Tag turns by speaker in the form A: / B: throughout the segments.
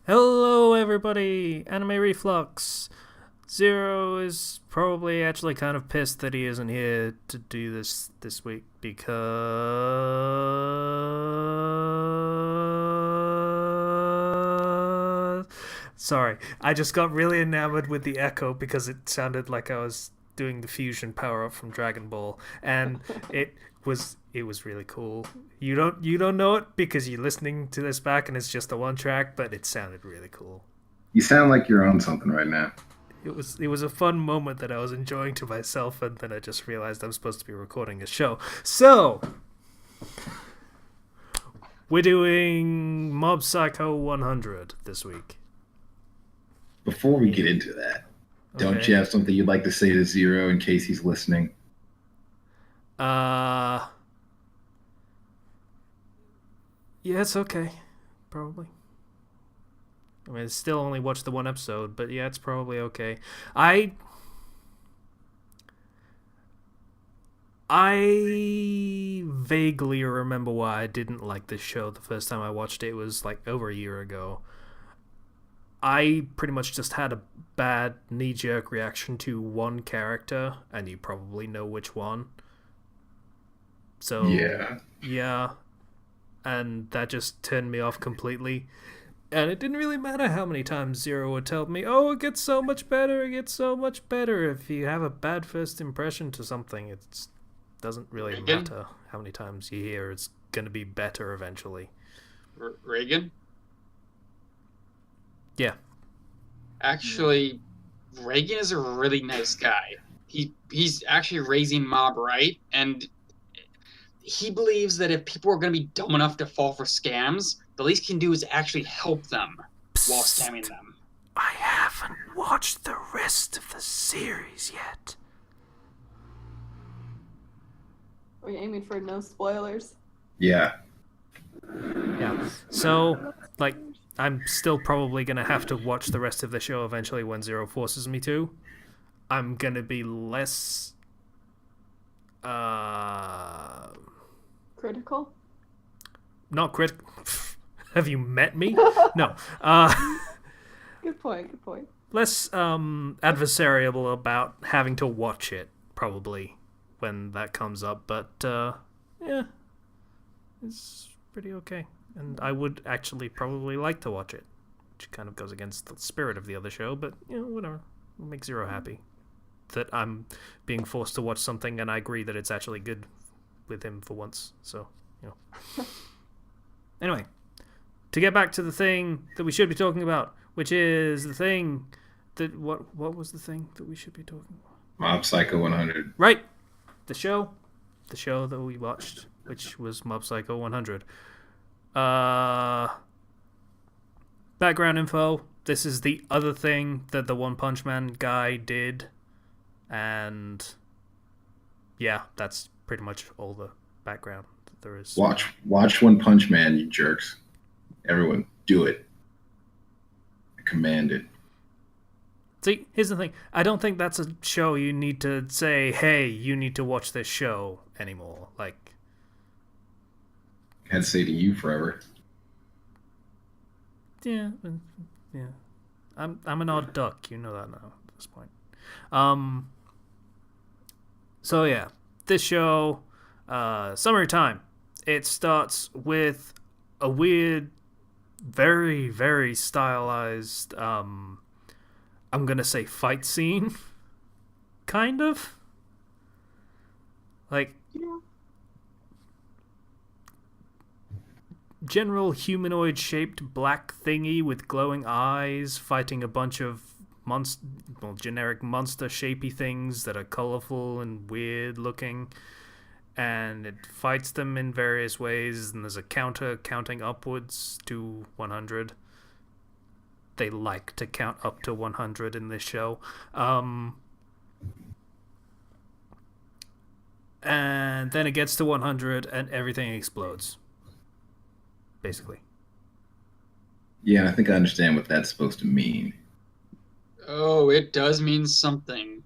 A: Hello, everybody! Anime Reflux. Zero is probably actually kind of pissed that he isn't here to do this week because. Sorry, I just got really enamored with the echo because it sounded like I was doing the fusion power up from Dragon Ball, and it was really cool. You don't know it because you're listening to this back and it's just a one track, but it sounded really cool.
B: You sound like you're on something right now.
A: It was a fun moment that I was enjoying to myself, and then I just realized I'm supposed to be recording a show. So we're doing Mob Psycho 100 this week.
B: Before we get into that, don't
A: Okay.
B: you have something you'd like to say to Zero in case he's listening?
A: Uh, yeah, it's okay. Probably. I mean, I still only watched the one episode, but yeah, it's probably okay. I I vaguely remember why I didn't like this show the first time I watched it. It was like over a year ago. I pretty much just had a bad knee jerk reaction to one character, and you probably know which one. So,
B: Yeah.
A: yeah, and that just turned me off completely. And it didn't really matter how many times Zero would tell me, oh, it gets so much better, it gets so much better. If you have a bad first impression to something, it doesn't really
C: Reagan?
A: matter how many times you hear it's going to be better eventually.
C: Reagan?
A: Yeah.
C: Actually, Reagan is a really nice guy. He's actually raising Mob right, and he believes that if people are going to be dumb enough to fall for scams, the least he can do is actually help them while scamming
A: Psst.
C: them.
A: I haven't watched the rest of the series yet.
D: Are you aiming for no spoilers?
B: Yeah.
A: Yeah. So, like, I'm still probably going to have to watch the rest of the show eventually when Zero forces me to. I'm going to be less. Uh.
D: Critical?
A: Not critical. Have you met me? No.
D: Good point, good point.
A: Less adversarial about having to watch it, probably, when that comes up. But, yeah. It's pretty okay. And I would actually probably like to watch it, which kind of goes against the spirit of the other show, but, whatever. It'll make Zero happy that I'm being forced to watch something and I agree that it's actually good with him for once. So, Anyway, to get back to the thing that we should be talking about, which is the thing that. What was the thing that we should be talking about?
B: Mob Psycho 100.
A: Right! The show. The show that we watched, which was Mob Psycho 100. Background info. This is the other thing that the One Punch Man guy did. And yeah, that's pretty much all the background that there is.
B: Watch One Punch Man, you jerks. Everyone, do it. I command it.
A: See, here's the thing. I don't think that's a show you need to say, hey, you need to watch this show anymore. Like,
B: I had to say to you forever.
A: yeah, yeah. I'm an odd duck. You know that now at this point. Um. So yeah, this show, summary time. It starts with a weird, very very stylized. I'm gonna say fight scene, kind of. Like
D: Yeah.
A: general humanoid shaped black thingy with glowing eyes fighting a bunch of generic monster shapey things that are colorful and weird looking, and it fights them in various ways, and there's a counter counting upwards to 100. They like to count up to 100 in this show. And then it gets to 100 and everything explodes, basically.
B: Yeah, I think I understand what that's supposed to mean.
C: Oh, it does mean something.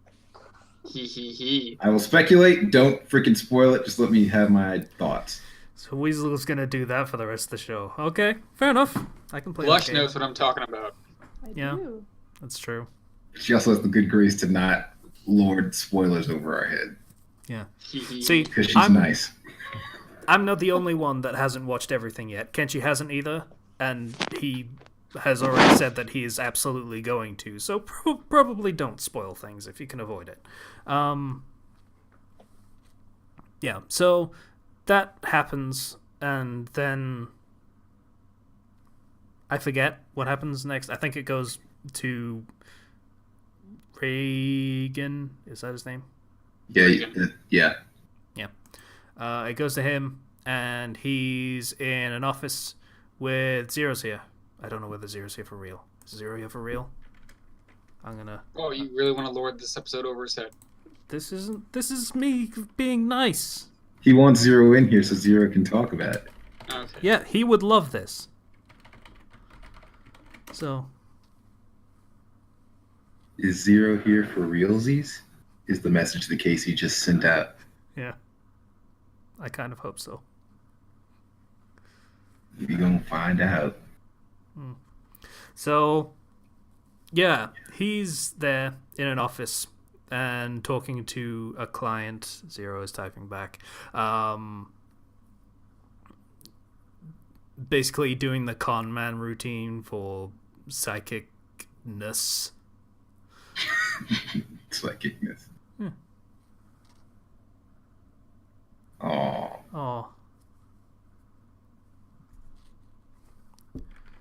C: He.
B: I will speculate. Don't freaking spoil it. Just let me have my thoughts.
A: So Weasel's gonna do that for the rest of the show. Okay, fair enough. I can play
C: Blush
A: that game.
C: knows what I'm talking about.
D: I
A: Yeah.
D: do.
A: That's true.
B: She also has the good grace to not lord spoilers over our head
A: See,
B: because she's
A: I'm
B: nice.
A: I'm not the only one that hasn't watched everything yet. Kenshi hasn't either, and he has already said that he is absolutely going to. So probably don't spoil things if you can avoid it. Yeah, so that happens, and then I forget what happens next. I think it goes to Reagan. Is that his name?
B: Yeah, yeah.
A: It goes to him, and he's in an office with Zero's here. I don't know whether Zero's here for real. Is Zero here for real? I'm gonna...
C: Oh, you really want to lord this episode over his head?
A: This is me being nice.
B: He wants Zero in here so Zero can talk about it.
C: Okay.
A: Yeah, he would love this. So...
B: Is Zero here for realsies? Is the message that Casey just sent out.
A: Yeah. I kind of hope so.
B: We gonna find out.
A: So, yeah, he's there in an office and talking to a client. Zero is typing back. Basically doing the con man routine for psychicness.
B: Psychicness.
A: Hmm.
B: Oh.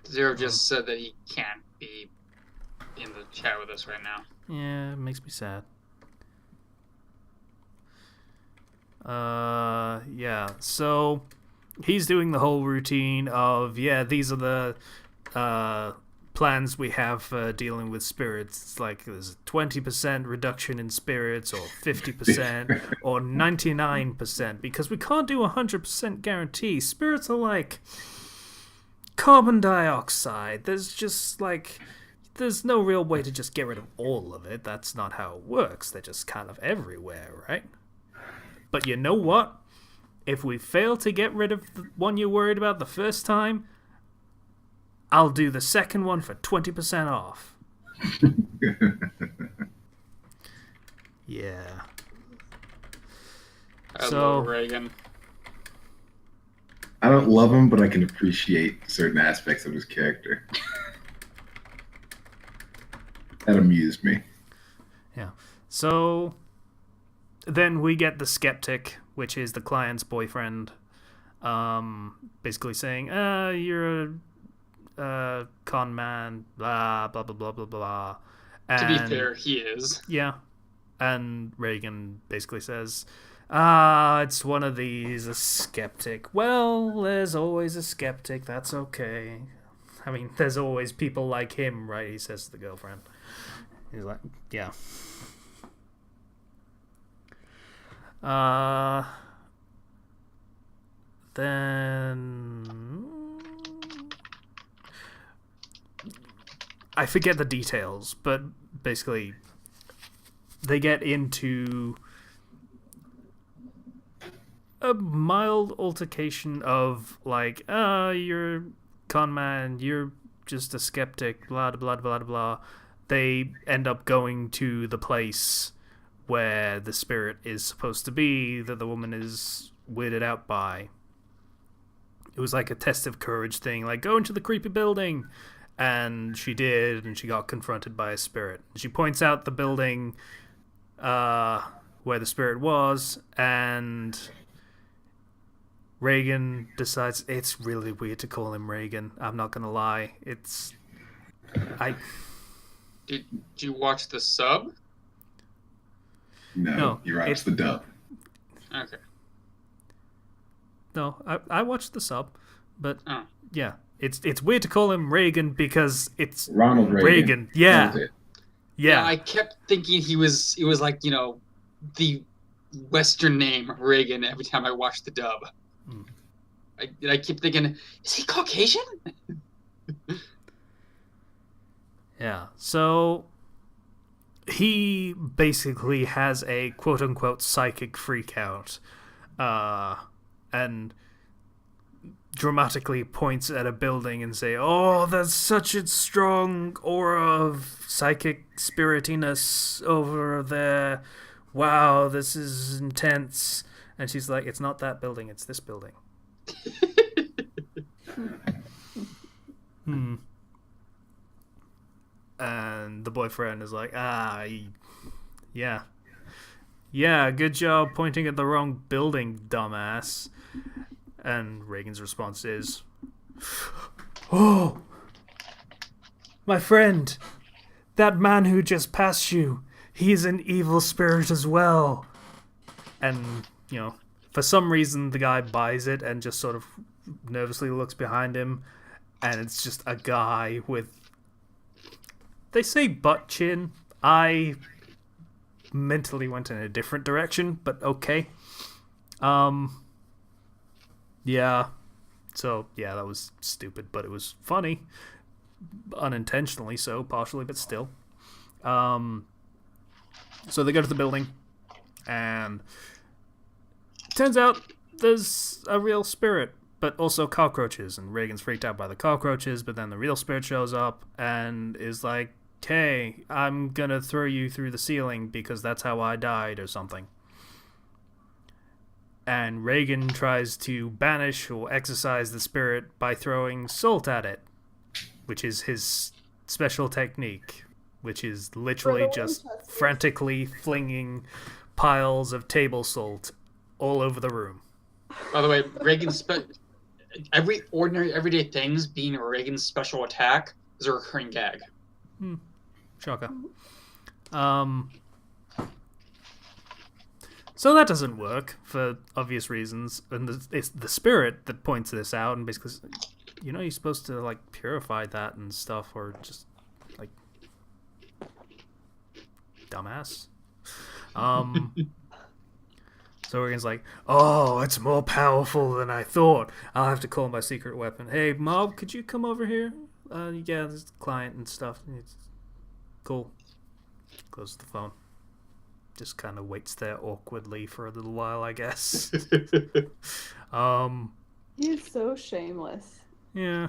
C: Zero just said that he can't be in the chat with us right now.
A: Yeah, it makes me sad. Yeah, so he's doing the whole routine of, these are the plans we have for dealing with spirits. It's like there's a 20% reduction in spirits, or 50%, or 99%, because we can't do 100% guarantee. Spirits are like carbon dioxide. There's no real way to just get rid of all of it. That's not how it works. They're just kind of everywhere, right? But you know what? If we fail to get rid of the one you're worried about the first time, I'll do the second one for 20% off. Yeah.
C: I
A: So-
C: love Reagan.
B: I don't love him, but I can appreciate certain aspects of his character. That amused me.
A: Yeah. So then we get the skeptic, which is the client's boyfriend, basically saying, you're a con man, blah, blah, blah, blah, blah, blah.
C: To be
A: And-
C: fair, he is.
A: Yeah. And Reagan basically says, it's one of these, a skeptic. Well, there's always a skeptic, that's okay. I mean, there's always people like him, right? He says to the girlfriend. He's like, yeah. Then I forget the details, but basically they get into a mild altercation of like, you're a con man, you're just a skeptic, blah blah blah blah blah. They end up going to the place where the spirit is supposed to be, that the woman is weirded out by. It was like a test of courage thing, like, go into the creepy building. And she did, and she got confronted by a spirit. She points out the building where the spirit was, and Reagan decides it's really weird to call him Reagan. I'm not gonna lie.
C: Did you watch the sub?
A: No,
B: You watched the dub.
C: Okay.
A: No, I watched the sub, but
C: Oh.
A: yeah, it's weird to call him Reagan because it's
B: Ronald Reagan.
A: Reagan. Yeah,
B: That was it.
A: yeah.
C: I kept thinking it was like, the Western name Reagan every time I watched the dub.
A: Mm.
C: I keep thinking, is he Caucasian?
A: Yeah, so he basically has a quote-unquote psychic freakout, and dramatically points at a building and say, "Oh, there's such a strong aura of psychic spiritiness over there. Wow, this is intense." And she's like, "It's not that building, it's this building." And the boyfriend is like, yeah. Yeah, good job pointing at the wrong building, dumbass. And Reagan's response is, "Oh, my friend, that man who just passed you, he's an evil spirit as well." And, for some reason the guy buys it and just sort of nervously looks behind him, and it's just a guy with, they say butt chin. I mentally went in a different direction, but okay. Yeah. So, yeah, that was stupid, but it was funny. Unintentionally so, partially, but still. So they go to the building, and turns out there's a real spirit, but also cockroaches, and Reagan's freaked out by the cockroaches, but then the real spirit shows up and is like, "Hey, I'm gonna throw you through the ceiling because that's how I died," or something. And Reagan tries to banish or exorcise the spirit by throwing salt at it, which is his special technique, which is literally just frantically flinging piles of table salt all over the room.
C: By the way, every ordinary everyday things being Reagan's special attack is a recurring gag.
A: Shocker. So that doesn't work for obvious reasons, and it's the spirit that points this out and basically, you're supposed to like purify that and stuff, or just like dumbass. So Reagan's like, "Oh, it's more powerful than I thought. I'll have to call my secret weapon. Hey, Mob, could you come over here? Yeah, this client and stuff. It's cool." Closes the phone. Just kind of waits there awkwardly for a little while, I guess.
D: He's so shameless.
A: Yeah.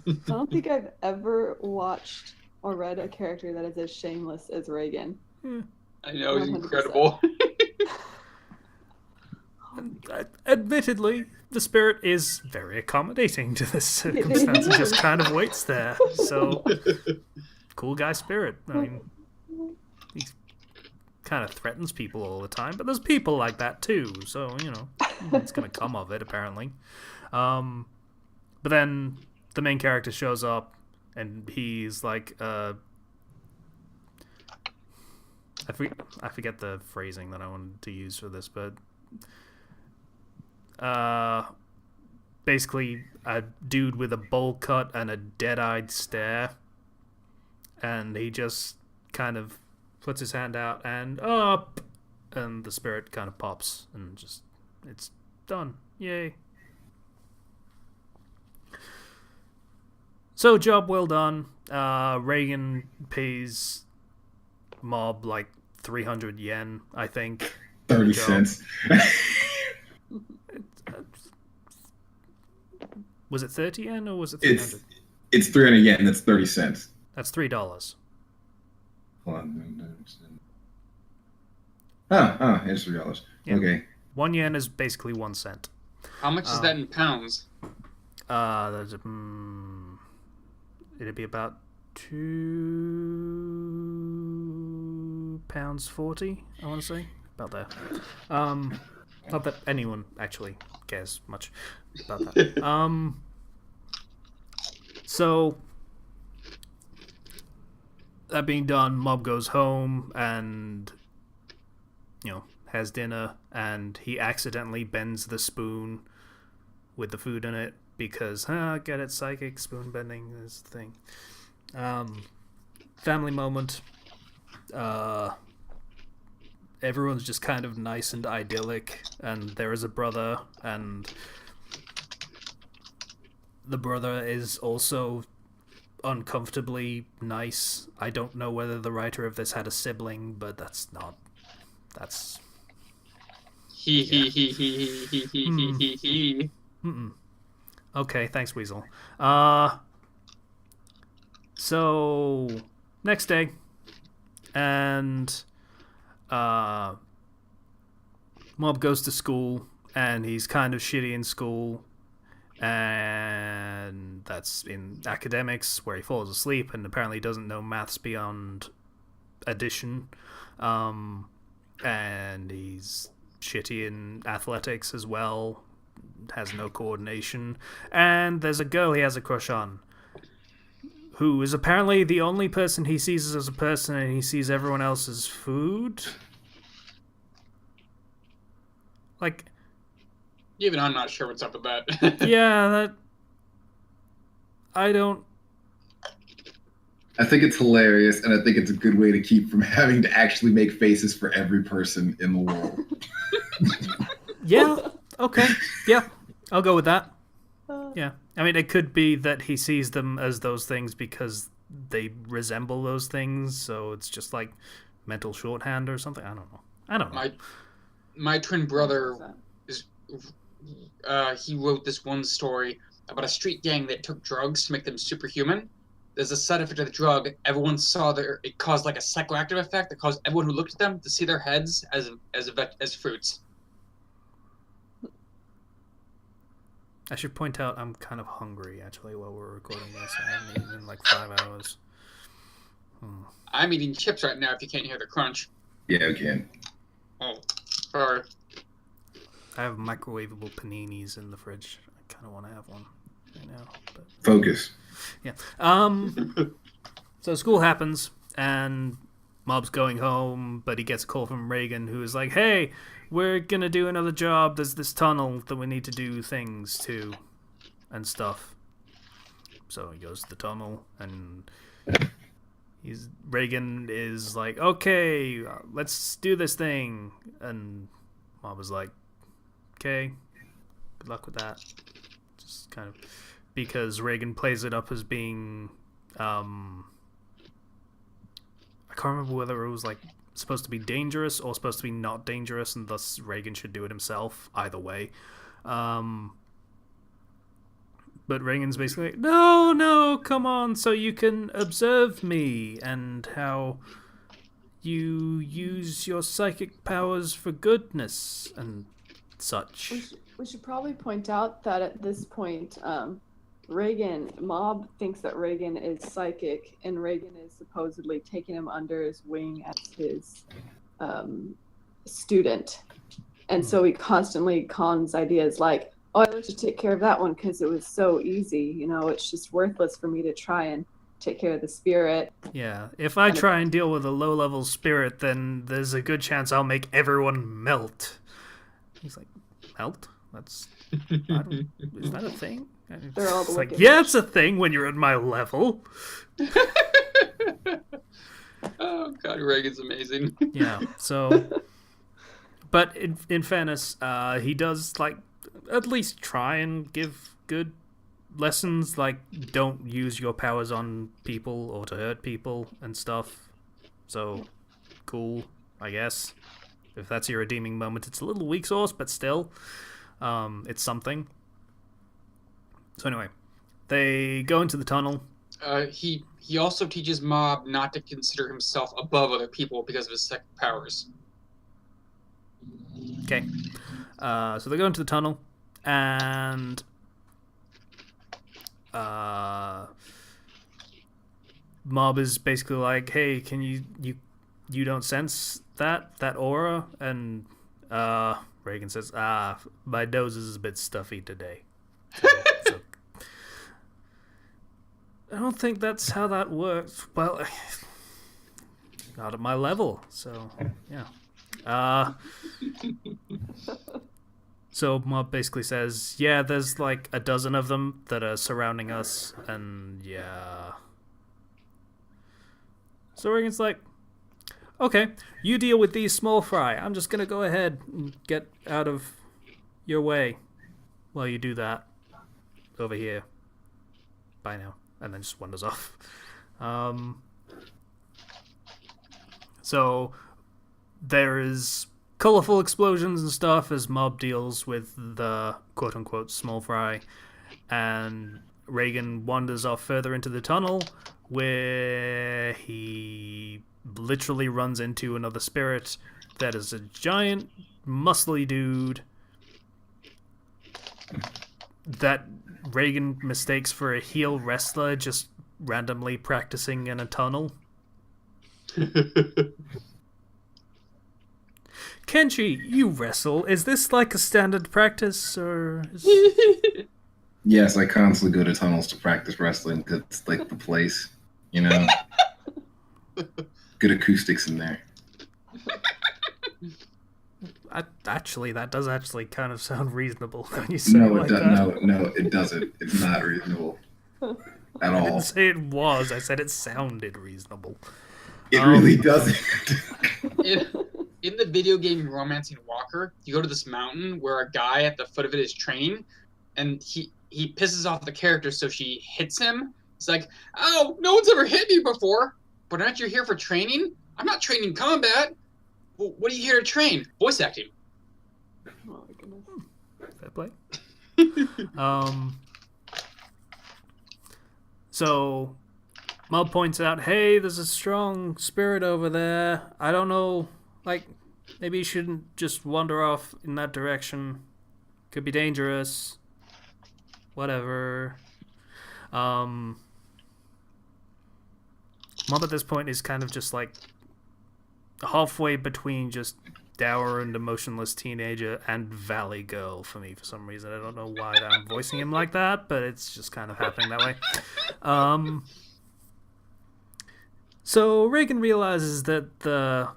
D: I don't think I've ever watched or read a character that is as shameless as Reagan.
C: I know, he's
D: 100%.
C: incredible.
A: Admittedly, the spirit is very accommodating to this circumstance and just kind of waits there. So, cool guy spirit. I mean, he kind of threatens people all the time, but there's people like that too, so, it's going to come of it, apparently. But then the main character shows up, and he's like, I forget the phrasing that I wanted to use for this, but basically a dude with a bowl cut and a dead-eyed stare, and he just kind of puts his hand out and up, and the spirit kind of pops, and just, it's done. Yay. So, job well done. Reagan pays Mob like 300 yen, I think.
B: 30 cents.
A: Was it 30 yen or was it 300?
B: It's 300 yen. That's 30 cents.
A: That's $3.
B: Hold on. Oh, it's $3.
A: Yeah.
B: Okay.
A: 1 yen is basically 1 cent.
C: How much is that in pounds?
A: It'd be about £2.40, I want to say. About there. Not that anyone actually cares much about that. So, that being done, Mob goes home and, has dinner, and he accidentally bends the spoon with the food in it because, get it, psychic spoon bending is the thing. Family moment. Everyone's just kind of nice and idyllic, and there is a brother, and the brother is also uncomfortably nice. I don't know whether the writer of this had a sibling, but that's
C: He.
A: Mm-mm. Okay, thanks, Weasel. So next day, and Mob goes to school, and he's kind of shitty in school, and that's in academics where he falls asleep and apparently doesn't know maths beyond addition, and he's shitty in athletics as well, has no coordination, and there's a girl he has a crush on who is apparently the only person he sees as a person, and he sees everyone else as food. Like,
C: Even I'm not sure what's up with that.
A: yeah, that I don't.
B: I think it's hilarious, and I think it's a good way to keep from having to actually make faces for every person in the world.
A: Yeah. Okay. Yeah, I'll go with that. Yeah. I mean, it could be that he sees them as those things because they resemble those things, so it's just like mental shorthand or something. I don't know.
C: My twin brother is. He wrote this one story about a street gang that took drugs to make them superhuman. There's a side effect of the drug. Everyone saw it caused like a psychoactive effect that caused everyone who looked at them to see their heads as fruits.
A: I should point out I'm kind of hungry, actually, while we're recording this. I haven't eaten in like 5 hours.
C: I'm eating chips right now if you can't hear the crunch.
B: Yeah, we can.
C: Oh, sorry.
A: I have microwavable paninis in the fridge. I kind of want to have one right now. But...
B: Focus.
A: Yeah. So school happens, and Mob's going home, but he gets a call from Reagan, who is like, hey, we're going to do another job. There's this tunnel that we need to do things to and stuff. So he goes to the tunnel, and Reagan is like, okay, let's do this thing. And Mob was like, okay, good luck with that. Just kind of... Because Reagan plays it up as being... I can't remember whether it was like supposed to be dangerous or supposed to be not dangerous, and thus Reagan should do it himself. Either way. But Reagan's basically like, no, come on, so you can observe me and how you use your psychic powers for goodness and such.
D: We should probably point out that at this point, Mob thinks that Reagan is psychic, and Reagan is supposedly taking him under his wing as his student. And so he constantly cons ideas like, oh, I should take care of that one because it was so easy. It's just worthless for me to try and take care of the spirit.
A: Yeah, if I try and deal with a low-level spirit, then there's a good chance I'll make everyone melt. He's like, melt? Is that a thing?
D: They're all the
A: it's like,
D: wicked
A: yeah,
D: witch.
A: it's a thing when you're at my level.
C: Oh God, Reagan's amazing.
A: Yeah, so... But in fairness, he does, like, at least try and give good lessons, like, don't use your powers on people or to hurt people and stuff. So, cool, I guess. If that's your redeeming moment, it's a little weak sauce, but still, it's something. So anyway, they go into the tunnel.
C: He also teaches Mob not to consider himself above other people because of his psychic powers.
A: Okay. So they go into the tunnel, and Mob is basically like, hey, can you don't sense that aura? And Reagan says, my nose is a bit stuffy today. So, I don't think that's how that works. Well, not at my level, so yeah. So Mob basically says, yeah, there's like a dozen of them that are surrounding us, and yeah. So Reagan's like, okay, you deal with these small fry. I'm just gonna go ahead and get out of your way while you do that over here. Bye now. And then just wanders off. So there is colorful explosions and stuff as Mob deals with the quote-unquote small fry. and Reagan wanders off further into the tunnel, where he literally runs into another spirit that is a giant, muscly dude that Reagan mistakes for a heel wrestler just randomly practicing in a tunnel. Kenji, you wrestle. Is this like a standard practice, or?
B: Yes, I constantly go to tunnels to practice wrestling because it's like the place, you know. Good acoustics in there.
A: Actually, that does actually kind of sound reasonable when you say it like that.
B: No, it doesn't. It's not reasonable at
A: I
B: all.
A: didn't say it was. I said it sounded reasonable.
B: It really doesn't.
C: In the video game Romancing Walker, you go to this mountain where a guy at the foot of it is training, and he pisses off the character, so she hits him. It's like, oh, no one's ever hit me before, but aren't you here for training? I'm not training combat. Well, what are you here to train? Voice acting.
D: Oh my goodness.
A: Fair play. So Mob points out, hey, there's a strong spirit over there. I don't know, like, maybe you shouldn't just wander off in that direction. Could be dangerous. Whatever. Mob at this point is kind of just like halfway between just dour and emotionless teenager and valley girl for me for some reason. I don't know why I'm voicing him like that, but it's just kind of happening that way. So Reagan realizes that the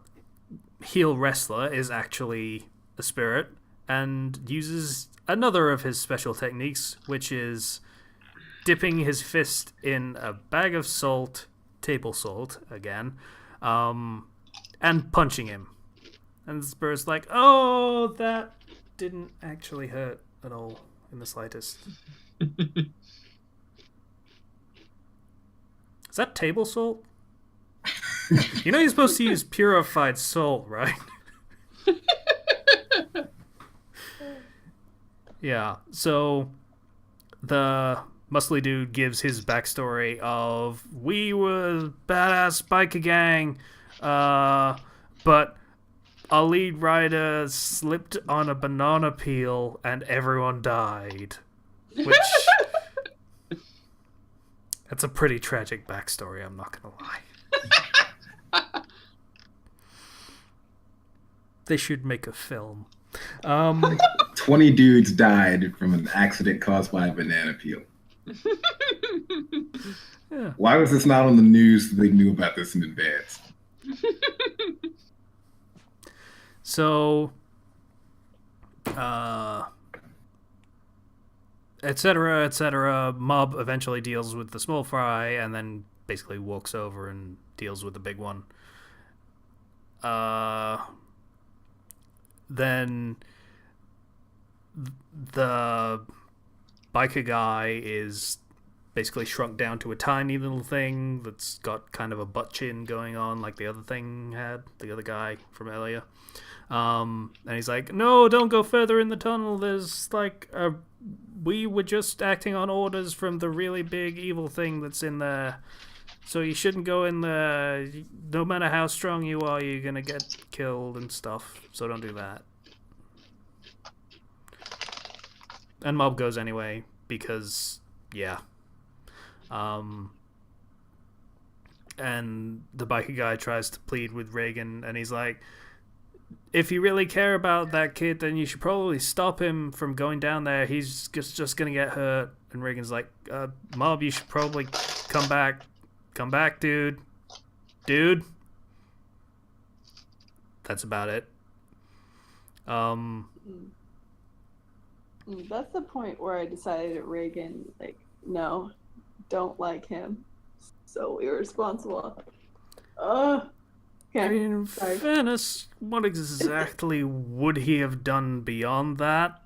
A: heel wrestler is actually a spirit and uses another of his special techniques, which is dipping his fist in a bag of salt, table salt again, and punching him. And the spirit's like, oh, that didn't actually hurt at all in the slightest. Is that table salt? You know you're supposed to use purified salt, right? Yeah, so the muscly dude gives his backstory of, we were badass biker gang, but our lead rider slipped on a banana peel and everyone died. Which, that's a pretty tragic backstory, I'm not gonna lie. They should make a film.
B: 20 dudes died from an accident caused by a banana peel.
A: Yeah.
B: Why was this not on the news so they knew about this in advance?
A: So, etc., etc. Mob eventually deals with the small fry and then basically walks over and deals with the big one. Then the biker guy is basically shrunk down to a tiny little thing that's got kind of a butt chin going on like the other thing had, the other guy from earlier. And he's like, no, don't go further in the tunnel. There's like we were just acting on orders from the really big evil thing that's in there. So you shouldn't go in there. No matter how strong you are, you're going to get killed and stuff. So don't do that. And Mob goes anyway, because, yeah. And the biker guy tries to plead with Reagan, and he's like, if you really care about that kid, then you should probably stop him from going down there. He's just going to get hurt. And Reagan's like, Mob, you should probably come back. Come back, dude. Dude. That's about it.
D: That's the point where I decided Reagan, like, no, don't like him. So irresponsible. Okay.
A: I mean, in
D: Sorry.
A: fairness, what exactly would he have done beyond that?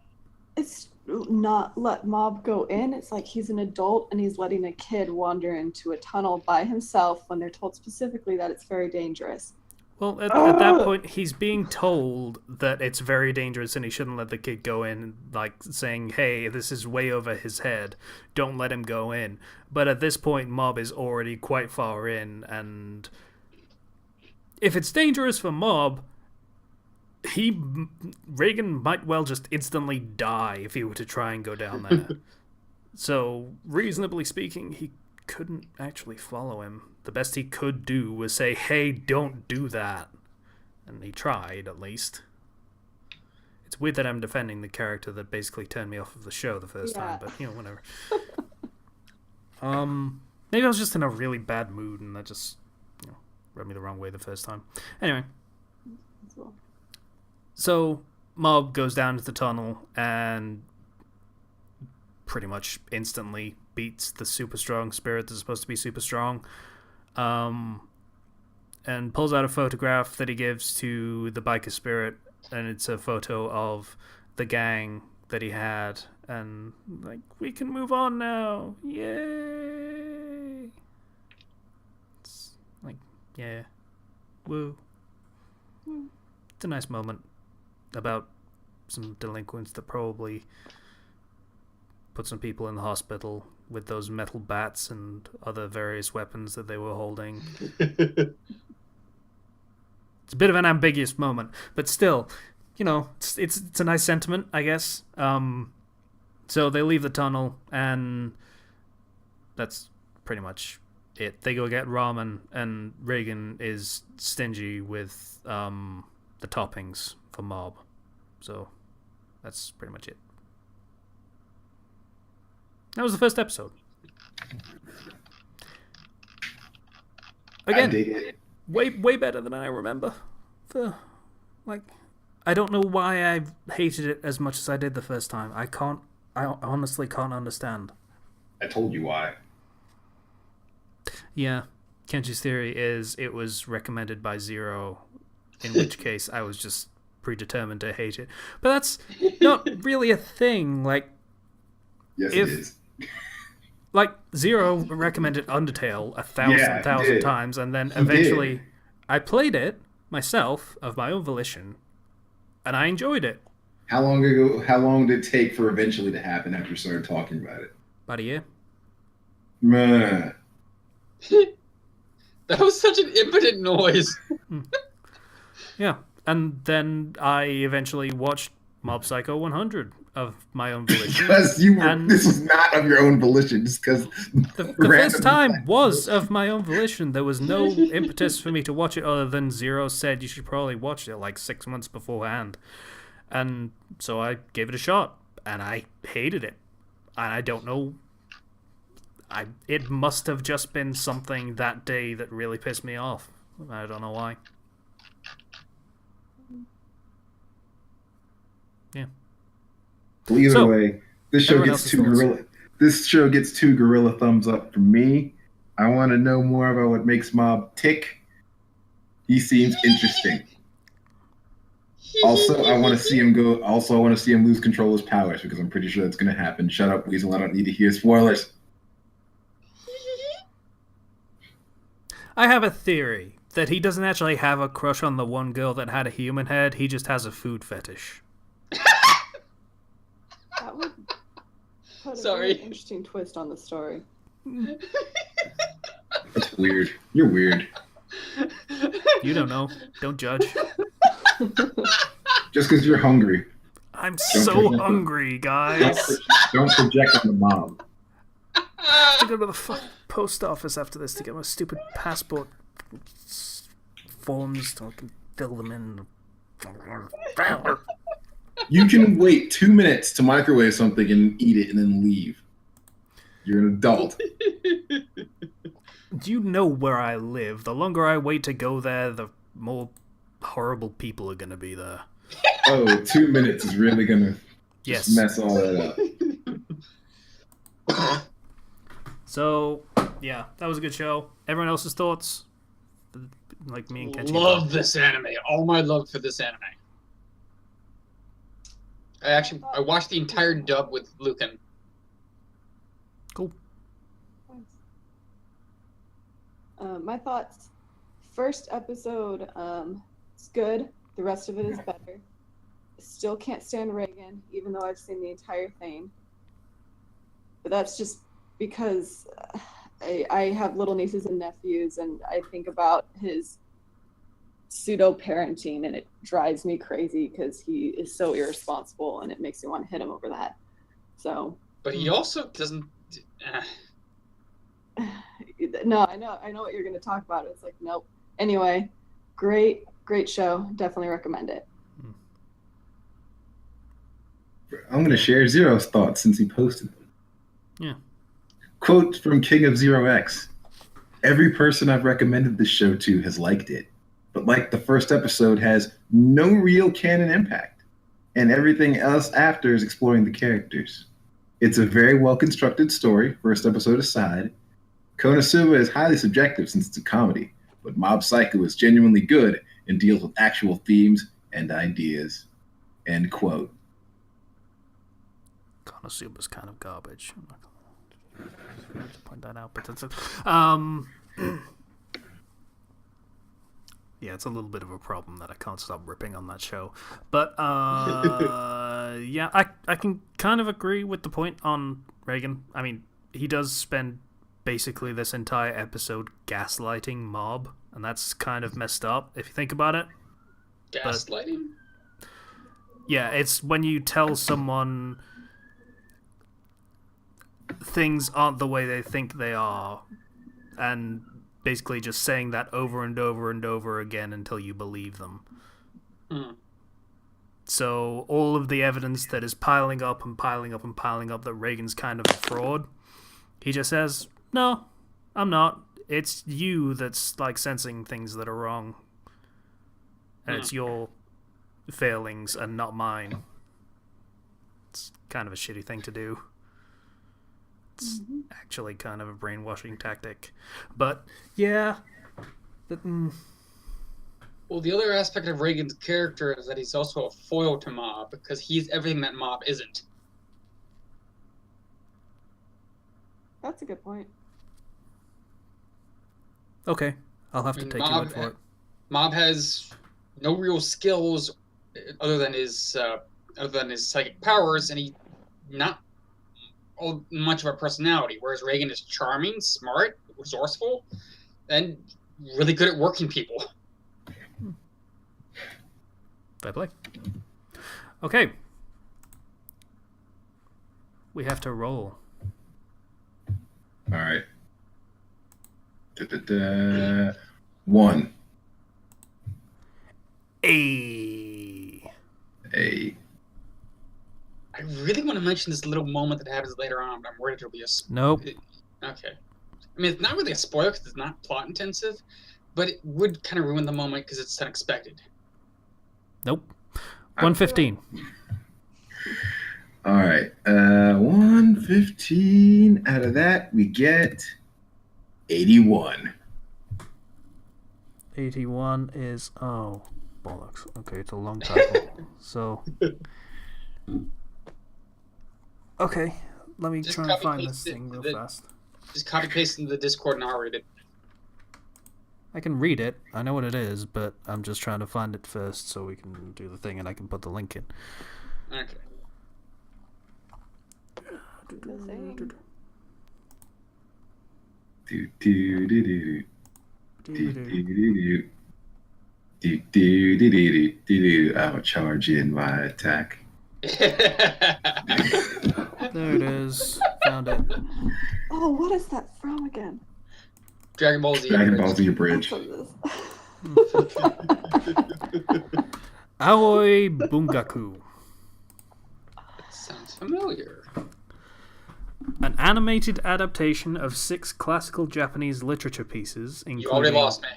D: It's not let Mob go in. It's like he's an adult and he's letting a kid wander into a tunnel by himself when they're told specifically that it's very dangerous.
A: Well, at that point, he's being told that it's very dangerous and he shouldn't let the kid go in, like saying, hey, this is way over his head, don't let him go in. But at this point, Mob is already quite far in, and if it's dangerous for Mob, Reagan might well just instantly die if he were to try and go down there. So, reasonably speaking, he couldn't actually follow him. The best he could do was say, hey, don't do that. And he tried, at least. It's weird that I'm defending the character that basically turned me off of the show the first time, but, whatever. Maybe I was just in a really bad mood and that just rubbed me the wrong way the first time. Anyway. So, Mob goes down to the tunnel and pretty much instantly beats the super strong spirit that's supposed to be super strong, and pulls out a photograph that he gives to the biker spirit, and it's a photo of the gang that he had, and like, we can move on now, yay! It's like, yeah, woo. It's a nice moment about some delinquents that probably put some people in the hospital with those metal bats and other various weapons that they were holding. It's a bit of an ambiguous moment, but still, it's a nice sentiment, I guess. So they leave the tunnel, and that's pretty much it. They go get ramen, and Reagan is stingy with the toppings for Mob. So that's pretty much it. That was the first episode. Again,
B: I dig it.
A: way better than I remember. I don't know why I hated it as much as I did the first time. I honestly can't understand.
B: I told you why.
A: Yeah, Kenji's theory is it was recommended by Zero, in which case I was just predetermined to hate it. But that's not really a thing.
B: Yes, it is.
A: Zero recommended Undertale 1,000 times, and then eventually I played it myself of my own volition, and I enjoyed it.
B: How long did it take for eventually to happen after you started talking about it?
A: About a year.
B: Meh.
C: That was such an impotent noise.
A: Yeah, and then I eventually watched Mob Psycho 100 of my own volition.
B: Because this was not of your own volition, just because
A: the first time was of my own volition. There was no impetus for me to watch it other than Zero said you should probably watch it 6 months beforehand. And so I gave it a shot, and I hated it. And I don't know. It must have just been something that day that really pissed me off. I don't know why. Yeah.
B: Well, either way, this show gets two gorilla thumbs up from me. I want to know more about what makes Mob tick. He seems interesting. Also, I want to see him go. Also, I want to see him lose control of his powers because I'm pretty sure that's going to happen. Shut up, Weasel. I don't need to hear spoilers.
A: I have a theory that he doesn't actually have a crush on the one girl that had a human head. He just has a food fetish.
D: That would put a very interesting twist on the story.
B: That's weird. You're weird.
A: You don't know. Don't judge.
B: Just because you're hungry.
A: I'm so hungry, guys.
B: Don't project on the Mob.
A: I have to go to the fucking post office after this to get my stupid passport forms so I can fill them in.
B: You can wait 2 minutes to microwave something and eat it and then leave. You're an adult.
A: Do you know where I live? The longer I wait to go there, the more horrible people are going to be there.
B: Oh, 2 minutes is really going to mess all that up.
A: So, yeah, that was a good show. Everyone else's thoughts? Like me and Kenji.
C: Love this anime. All my love for this anime. I watched the entire dub with Lucan.
A: Cool.
D: My thoughts first episode, it's good. The rest of it is better. Still can't stand Reagan, even though I've seen the entire thing. But that's just because I have little nieces and nephews, and I think about his pseudo-parenting, and it drives me crazy because he is so irresponsible, and it makes me want to hit him over that. So.
C: But he also doesn't.
D: No, I know what you're going to talk about. It's like, nope. Anyway, great show. Definitely recommend it.
B: I'm going to share Zero's thoughts since he posted them.
A: Yeah.
B: Quote from King of Zero X. Every person I've recommended this show to has liked it, but like the first episode has no real canon impact, and everything else after is exploring the characters. It's a very well-constructed story, first episode aside. Konosuba is highly subjective since it's a comedy, but Mob Psycho is genuinely good and deals with actual themes and ideas. End quote.
A: Konosuba's kind of garbage. I'm not going to point that out, but that's yeah, it's a little bit of a problem that I can't stop ripping on that show. But yeah, I can kind of agree with the point on Reagan. I mean, he does spend basically this entire episode gaslighting Mob, and that's kind of messed up if you think about it.
C: Gaslighting?
A: But, yeah, it's when you tell someone things aren't the way they think they are, and basically just saying that over and over and over again until you believe them.
C: Hmm.
A: So all of the evidence that is piling up and piling up and piling up that Reagan's kind of a fraud, he just says, no, I'm not. It's you that's like sensing things that are wrong. And it's your failings and not mine. It's kind of a shitty thing to do. It's actually kind of a brainwashing tactic. But, yeah.
C: Well, the other aspect of Reagan's character is that he's also a foil to Mob, because he's everything that Mob isn't.
D: That's a good point.
A: Okay, I'll have to take your word for it.
C: Mob has no real skills other than his psychic powers, and he not much of a personality. Whereas Reagan is charming, smart, resourceful, and really good at working people.
A: Fair play. Okay, we have to roll.
B: All right. 1.
A: A.
C: I really want to mention this little moment that happens later on, but I'm worried it'll be a...
A: Nope.
C: Okay. I mean, it's not really a spoiler because it's not plot intensive, but it would kind of ruin the moment because it's unexpected.
A: Nope. 115.
B: All right. 115. Out of that, we get 81.
A: 81 is... Oh, bollocks. Okay, it's a long title. So... Okay, let me try and find this thing real fast.
C: Just copy-paste into the Discord and I'll read it.
A: I can read it. I know what it is, but I'm just trying to find it first so we can do the thing and I can put the link in.
C: Okay.
B: I'll charge in my attack.
A: There it is. Found it.
D: Oh, what is that from again?
C: Dragon Ball Z.
B: Dragon Ball Z Bridge.
A: Aoi Bungaku.
C: Sounds familiar.
A: An animated adaptation of 6 classical Japanese literature pieces,
C: You already lost me.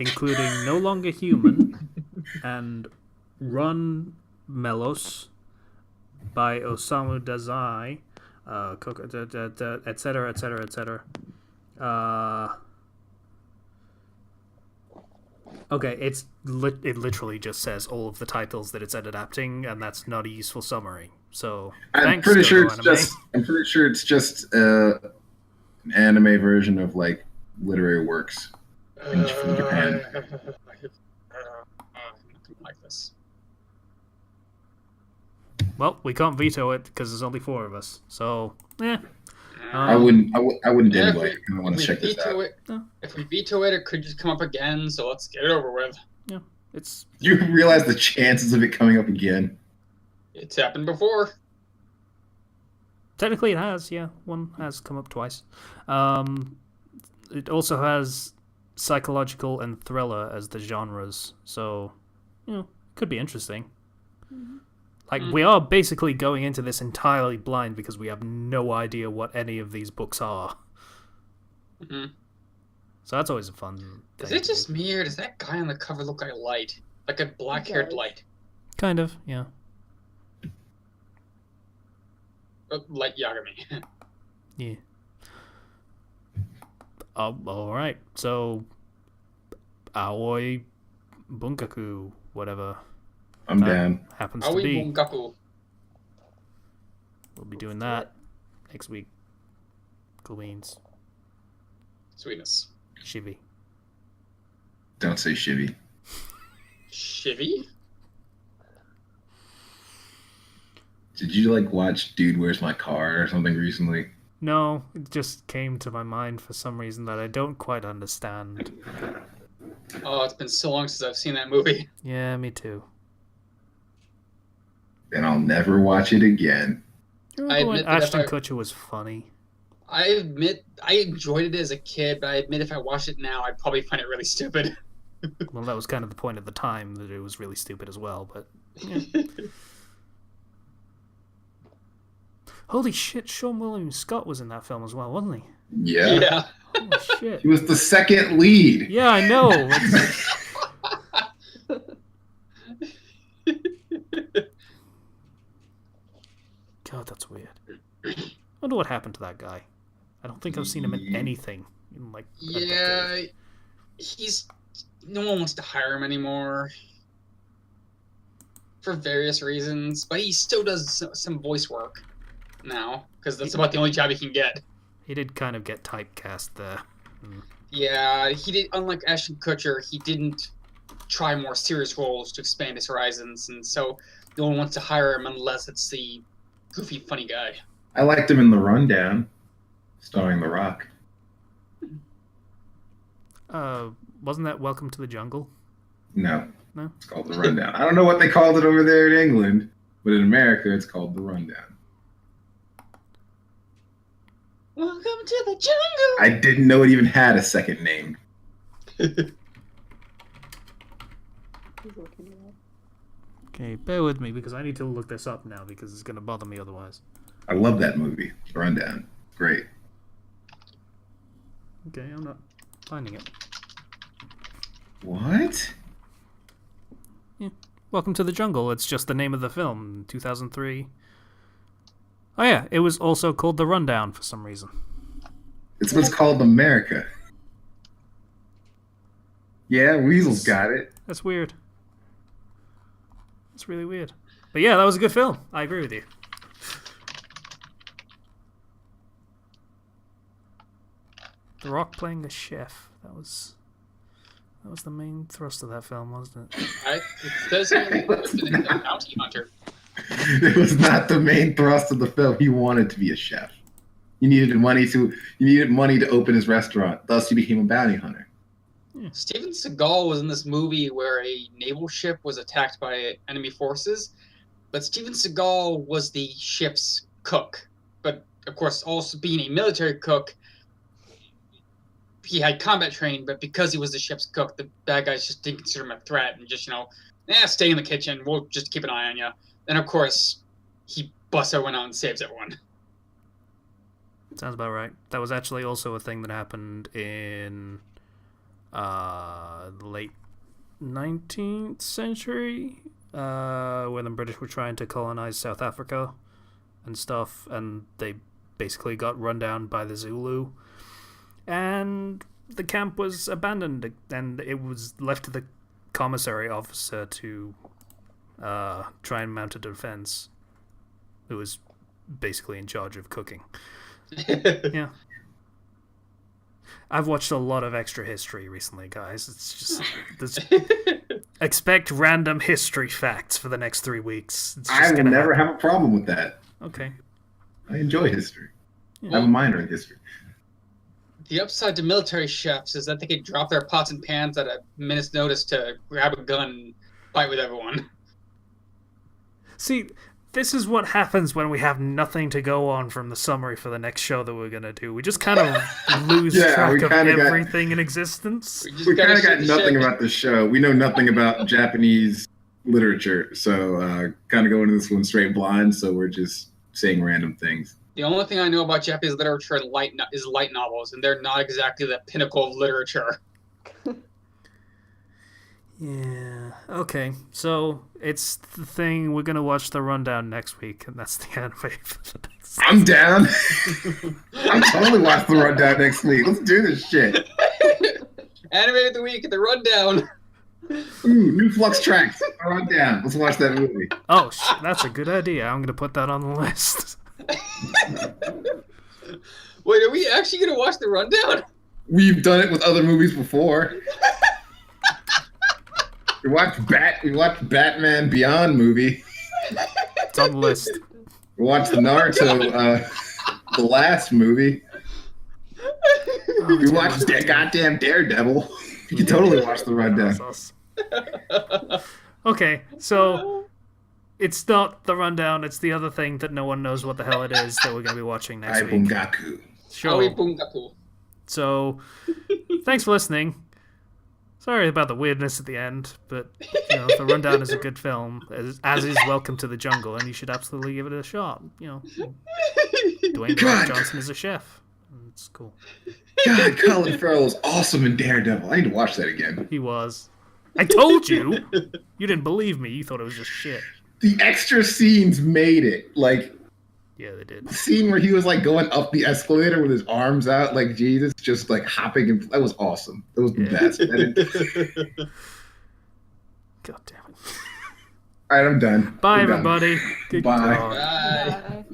A: including No Longer Human and Run Melos by Osamu Dazai, etc., etc., etc. Okay, it literally just says all of the titles that it's adapting, and that's not a useful summary. So
B: I'm pretty sure it's just an anime version of like literary works. From Japan.
C: I'm not gonna like this.
A: Well, we can't veto it because there's only 4 of us. So,
B: I wouldn't
C: Yeah,
B: anyway. I want to check this out.
C: If we veto it, it could just come up again. So let's get it over with.
A: Yeah, it's
B: You realize the chances of it coming up again?
C: It's happened before.
A: technically it has. Yeah, one has come up twice. It also has psychological and thriller as the genres, so could be interesting. Like, we are basically going into this entirely blind because we have no idea what any of these books are.
C: Mm-hmm.
A: So that's always a fun thing.
C: Is it just me, or does that guy on the cover look like Light? Like a black-haired Light?
A: Kind of, yeah.
C: Light Yagami.
A: Yeah. Alright, so Aoi Bunkaku, whatever
B: I'm down.
A: happens to
C: Aoi
A: be.
C: Bungaku.
A: We'll be doing that next week. Cool beans.
C: Sweetness.
A: Shivy.
B: Don't say shivvy.
C: Shivy?
B: Did you like watch Dude, Where's My Car or something recently?
A: No, it just came to my mind for some reason that I don't quite understand.
C: Oh, it's been so long since I've seen that movie.
A: Yeah, me too.
B: Then I'll never watch it again.
A: You
C: I
A: remember when
C: admit that if
A: Ashton
C: I-
A: Kutcher was funny?
C: I admit I enjoyed it as a kid, but I admit if I watched it now, I'd probably find it really stupid.
A: Well, that was kind of the point at the time, that it was really stupid as well, but... Yeah. Holy shit, Sean William Scott was in that film as well, wasn't he?
B: Yeah.
C: Yeah.
A: Holy shit.
B: He was the second lead.
A: Yeah, I know. It's- God, that's weird. I wonder what happened to that guy. I don't think I've seen him in anything in like a decade.
C: Yeah, no one wants to hire him anymore for various reasons, but he still does some voice work now because that's about the only job he can get.
A: He did kind of get typecast there.
C: Yeah, he did. Unlike Ashton Kutcher, he didn't try more serious roles to expand his horizons, and so no one wants to hire him unless it's the goofy, funny guy.
B: I liked him in The Rundown, starring The Rock.
A: Wasn't that Welcome to the Jungle?
B: No.
A: No?
B: It's called The Rundown. I don't know what they called it over there in England, but in America it's called The Rundown.
C: Welcome to the jungle.
B: I didn't know it even had a second name.
D: He's looking it up.
A: Okay, bear with me because I need to look this up now because it's going to bother me otherwise.
B: I love that movie, The Rundown. Great.
A: Okay, I'm not finding it.
B: What?
A: Welcome to the Jungle. It's just the name of the film, 2003. Oh yeah, it was also called The Rundown for some reason.
B: It's what's called America. Yeah, Weasel's got it.
A: That's weird. That's really weird. But yeah, that was a good film. I agree with you. The Rock playing a chef. That was the main thrust of that film, wasn't it?
C: It says here the bounty hunter.
B: It was not the main thrust of the film. He wanted to be a chef. He needed money to open his restaurant. Thus, he became a bounty hunter.
C: Steven Seagal was in this movie where a naval ship was attacked by enemy forces, but Steven Seagal was the ship's cook. But of course, also being a military cook, he had combat training. But because he was the ship's cook, the bad guys just didn't consider him a threat and just stay in the kitchen. We'll just keep an eye on you. And of course, he busts everyone out and saves everyone.
A: Sounds about right. That was actually also a thing that happened in the late 19th century, when the British were trying to colonize South Africa and stuff, and they basically got run down by the Zulu, and the camp was abandoned, and it was left to the commissary officer to try and mount a defense, who was basically in charge of cooking. Yeah. I've watched a lot of extra history recently, guys. It's just expect random history facts for the next 3 weeks. It's just
B: I will
A: gonna
B: never
A: happen.
B: have a problem with that.
A: Okay.
B: I enjoy history.
A: Yeah.
B: I have a minor in history.
C: The upside to military chefs is that they can drop their pots and pans at a minute's notice to grab a gun and fight with everyone.
A: See, this is what happens when we have nothing to go on from the summary for the next show that we're gonna do. We just kind of lose track of everything in existence.
B: We kind of got nothing about this show. We know nothing about Japanese literature, so kind of going into this one straight blind. So we're just saying random things.
C: The only thing I know about Japanese literature is light novels, and they're not exactly the pinnacle of literature.
A: Yeah. Okay. So it's the thing. We're gonna watch the rundown next week, and that's the anime for the next.
B: I'm down. I'm totally watch the rundown next week. Let's do this shit.
C: Anime of the week, the rundown.
B: Ooh, new Flux tracks. Rundown. Let's watch that movie.
A: Oh, that's a good idea. I'm gonna put that on the list.
C: Wait, are we actually gonna watch the rundown?
B: We've done it with other movies before. We watched Batman Beyond movie.
A: It's on the list.
B: We watched the Naruto, the last movie. We watched that goddamn Daredevil. You can totally watch the rundown.
A: Okay, so it's not the rundown. It's the other thing that no one knows what the hell it is that we're going to be watching next week.
B: Bungaku.
A: Sure. So, thanks for listening. Sorry about the weirdness at the end, but the rundown is a good film, as is Welcome to the Jungle, and you should absolutely give it a shot. Dwayne The Rock Johnson is a chef. It's cool.
B: God, Colin Farrell is awesome in Daredevil. I need to watch that again.
A: He was. I told you! You didn't believe me. You thought it was just shit.
B: The extra scenes made it. Like,
A: yeah, they did.
B: The scene where he was like going up the escalator with his arms out, like Jesus, just like hopping. And that was awesome. That was the best.
A: God damn it.
B: All right, I'm done.
A: Bye, everybody.
B: Bye.
C: Bye.